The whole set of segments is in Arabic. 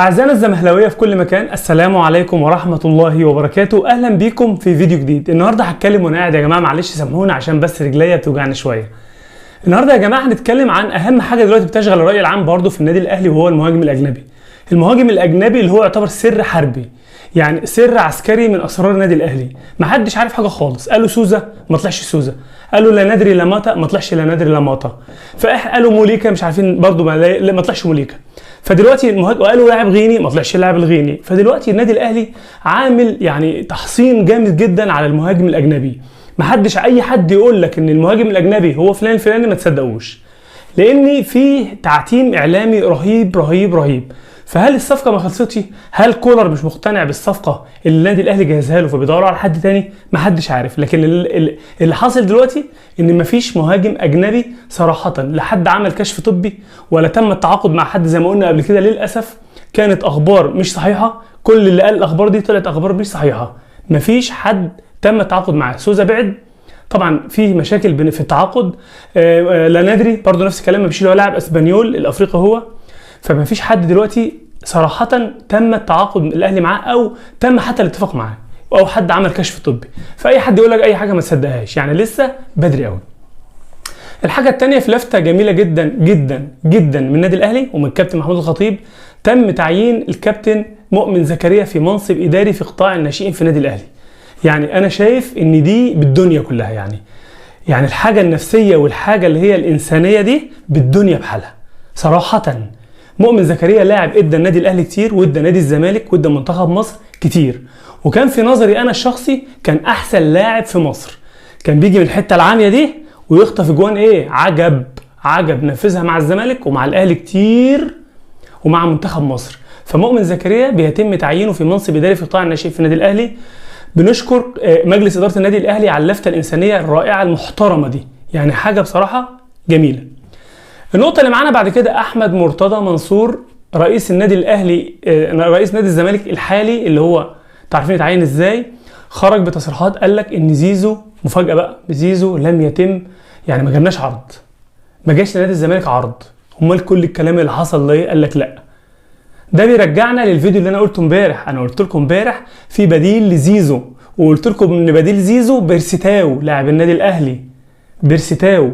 أعزائنا الزمهلاوية في كل مكان، السلام عليكم ورحمة الله وبركاته. أهلا بيكم في فيديو جديد. النهاردة هتكلم وأنا قاعد يا جماعة، معلش سامحونا عشان بس رجليا بتوجعني شوية. النهاردة يا جماعة هنتكلم عن أهم حاجة دلوقتي بتشغل الرأي العام برضه في النادي الأهلي، وهو المهاجم الأجنبي. المهاجم الأجنبي اللي هو يعتبر سر حربي، يعني سر عسكري من أسرار النادي الأهلي. محدش عارف حاجة خالص. قالوا سوزا ما طلعش سوزا، قالوا لا ندري لا ماتا ما طلعش لا ندري لا ماتا، قالوا موليكا مش عارفين برضه ما طلعش موليكا. فدلوقتي المهاجم قالوا لاعب غيني ما طلعش اللاعب الغيني. فدلوقتي النادي الاهلي عامل يعني تحصين جامد جدا على المهاجم الاجنبي. محدش اي حد يقول لك ان المهاجم الاجنبي هو فلان الفلاني ما تصدقوش، لان في تعتيم اعلامي رهيب رهيب رهيب. فهل الصفقه ما خلصتش؟ هل كولر مش مقتنع بالصفقه اللي النادي الاهلي جهزها له فبيدوروا على حد تاني؟ محدش عارف. لكن اللي حاصل دلوقتي ان مفيش مهاجم اجنبي صراحه، لا حد عمل كشف طبي ولا تم التعاقد مع حد زي ما قلنا قبل كده. للاسف كانت اخبار مش صحيحه، كل اللي قال الاخبار دي طلعت اخبار مش صحيحه. مفيش حد تم التعاقد معاه. سوزا بعد، طبعا في مشاكل في التعاقد. لا ندري برضه نفس الكلام، مفيش له لاعب اسبانيول الافريقي هو. فما فيش حد دلوقتي صراحة تم التعاقد من الاهلي معاه او تم حتى الاتفاق معاه او حد عمل كشف طبي. فاي حد يقول لك اي حاجة ما تصدقهاش، يعني لسه بدري قوي. الحاجة التانية في لفتة جميلة جدا جدا جدا من النادي الاهلي ومن الكابتن محمود الخطيب، تم تعيين الكابتن مؤمن زكريا في منصب اداري في قطاع الناشئين في النادي الاهلي. يعني انا شايف ان دي بالدنيا كلها، يعني الحاجة النفسية والحاجة اللي هي الانسانية دي بالدنيا بحالها صراحة. مؤمن زكريا لاعب ادى النادي الاهلي كتير، وادى نادي الزمالك، وادى منتخب مصر كتير، وكان في نظري انا الشخصي كان احسن لاعب في مصر. كان بيجي من الحته العاميه دي ويخطف اجوان ايه عجب نفذها مع الزمالك ومع الاهلي كتير ومع منتخب مصر. فمؤمن زكريا بيتم تعيينه في منصب اداري في قطاع الناشئين في النادي الاهلي. بنشكر مجلس اداره النادي الاهلي على اللفته الانسانيه الرائعه المحترمه دي، يعني حاجه بصراحه جميله. النقطة اللي معانا بعد كده أحمد مرتضى منصور، رئيس النادي الأهلي، رئيس نادي الزمالك الحالي، اللي هو تعرفين يتعين إزاي. خرج بتصريحات قال لك إن زيزو، مفاجأة بقى، زيزو لم يتم، يعني ما جالناش عرض، ما جاش لنادي الزمالك عرض. أمال كل الكلام اللي حصل ليه؟ قال لك لأ. ده بيرجعنا للفيديو اللي أنا قلته امبارح. أنا قلت لكم امبارح في بديل لزيزو، وقلت لكم إن بديل زيزو بيرسيتاو لاعب النادي الأهلي، بيرسيتاو.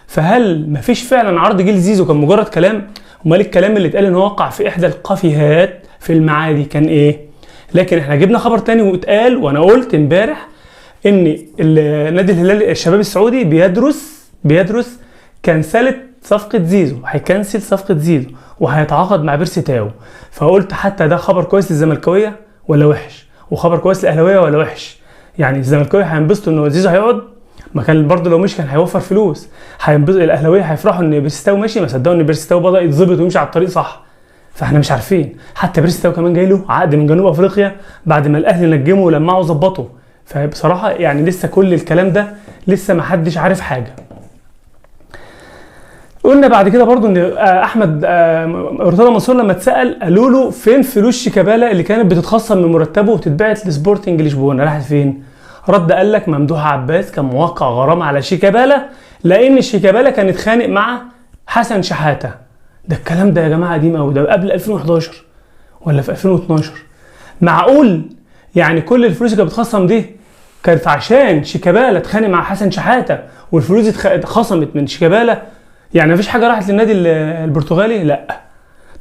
فهل مفيش فعلا عرض جه لزيزو؟ كان مجرد كلام؟ امال الكلام اللي اتقال ان هو وقع في احدى القافيهات في المعادي كان ايه؟ لكن احنا جبنا خبر تاني واتقال، وانا قلت امبارح ان نادي الهلال الشباب السعودي بيدرس كنسلة صفقة زيزو، هيكنسل صفقة زيزو وهيتعاقد مع بيرسيتاو. فقلت حتى ده خبر كويس للزملكاويه ولا وحش؟ وخبر كويس للاهلاويه ولا وحش؟ يعني الزملكاويه هينبسطوا ان زيزو هيقعد، ما كان برضه لو مش كان هيوفر فلوس. الاهلاويه هيفرحوا ان بيرسيتاو ماشي، ما صدقوا ان بيرسيتاو بدا يتظبط ويمشي على الطريق صح. فاحنا مش عارفين. حتى بيرسيتاو كمان جاي له عقد من جنوب افريقيا بعد ما الاهلي نجمه ولمعه وظبطه. فبصراحه يعني لسه كل الكلام ده لسه ما حدش عارف حاجه. قلنا بعد كده برضه ان احمد مرتضى منصور لما اتسال قالوا له فين فلوس شيكابالا اللي كانت بتتخصم من مرتبه وتتبعت لسبورتنج لشبونه، راحت فين؟ رد قال لك ممدوح عباس كان موقع غرامه على شيكابالا لان شيكابالا كان اتخانق مع حسن شحاته. ده الكلام ده يا جماعه قديم قوي، ده قبل 2011 ولا في 2012. معقول يعني كل الفلوس اللي كانت بتخصم دي كانت عشان شيكابالا اتخانق مع حسن شحاته والفلوس اتخصمت من شيكابالا؟ يعني مفيش حاجه راحت للنادي البرتغالي؟ لا.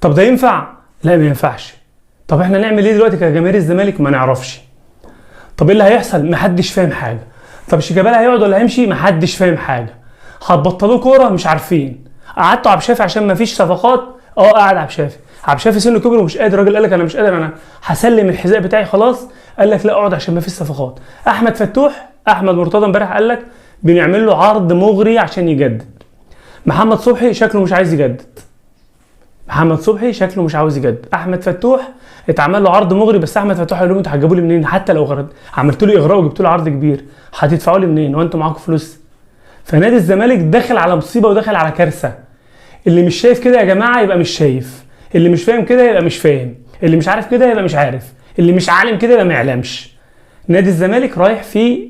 طب ده ينفع؟ لا ما ينفعش. طب احنا نعمل ايه دلوقتي كجماهير الزمالك؟ ما نعرفش. طب ايه اللي هيحصل؟ محدش فاهم حاجه. طب شيكابالا هيقعد ولا هيمشي؟ محدش فاهم حاجه. هتبطلوه كوره؟ مش عارفين. قعدتوا عبد الشافي عشان مفيش صفقات؟ قاعد عبد الشافي سنه كبر ومش قادر. الراجل قال لك انا مش قادر، انا هسلم الحذاء بتاعي خلاص. قال لك لا اقعد عشان مفيش صفقات. احمد مرتضى امبارح قال لك بنعمل له عرض مغري عشان يجدد. محمد صبحي شكله مش عايز يجدد. احمد فتوح اتعمل له عرض مغري، بس احمد فتوح قال لهم انتوا هتجيبوا لي منين؟ حتى لو عملتوا لي اغراء وجبتوا لي عرض كبير هتدفعوا لي منين وانتوا معاكم فلوس؟ فنادي الزمالك داخل على مصيبه وداخل على كارثه. اللي مش شايف كده يا جماعه يبقى مش شايف، اللي مش فاهم كده يبقى مش فاهم، اللي مش عارف كده يبقى مش عارف، اللي مش عالم كده يبقى ما يعلمش. نادي الزمالك رايح في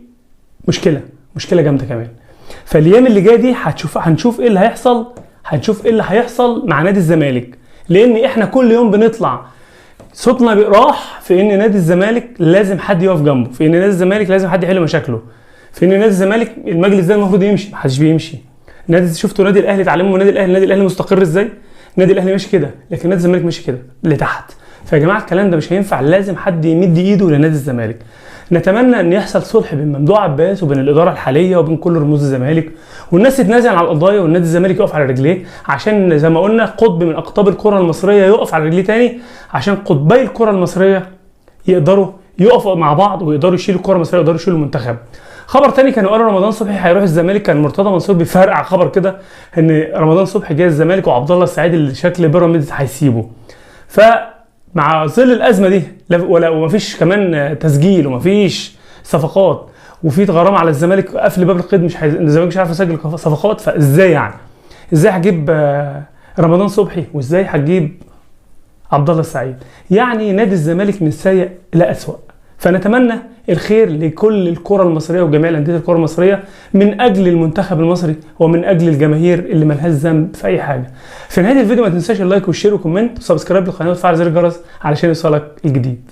مشكله جامده كمان. فالايام اللي جايه دي هنشوف ايه اللي هيحصل مع نادي الزمالك. لان احنا كل يوم بنطلع صوتنا راح في ان نادي الزمالك لازم حد يقف جنبه، في ان نادي الزمالك لازم حد يحل مشاكله، في ان نادي الزمالك المجلس ده المفروض يمشي، محدش بيمشي. شفتوا نادي الاهلي، اتعلموا من النادي الاهلي مستقر ازاي؟ النادي الاهلي ماشي كده، لكن نادي الزمالك ماشي كده لتحت. فيا جماعه الكلام ده مش هينفع، لازم حد يمد ايده لنادي الزمالك. نتمنى ان يحصل صلح بين ممدوح عباس وبين الاداره الحاليه وبين كل رموز الزمالك، والناس تتنازل عن القضايا، والنادي الزمالك يقف على رجليه، عشان زي ما قلنا قطب من اقطاب الكره المصريه يقف على رجليه تاني، عشان قطبي الكره المصريه يقدروا يقفوا مع بعض ويقدروا يشيلوا الكره المصريه ويقدروا يشيلوا المنتخب. خبر تاني كانوا قالوا رمضان صبحي هيروح الزمالك، كان مرتضى منصور بيفرقع خبر كده ان رمضان صبحي جاي الزمالك وعبد الله السعيد اللي شكل بيراميدز هيسيبه. فمع ظل الازمه دي ومفيش كمان تسجيل ومفيش صفقات وفي غرامه على الزمالك، قفل باب القيد، الزمالك مش عارف يسجل صفقات، فازاي يعني؟ ازاي هتجيب رمضان صبحي وازاي هتجيب عبد الله السعيد؟ يعني نادي الزمالك من سيء الى اسوأ. فنتمنى الخير لكل الكره المصريه وجميع الانديه الكره المصريه من اجل المنتخب المصري ومن اجل الجماهير اللي ملهاش ذنب في اي حاجه. في نهايه الفيديو ما تنساش اللايك والشير وكومنت وسبسكرايب للقناه وتفعل زر الجرس علشان يوصلك الجديد.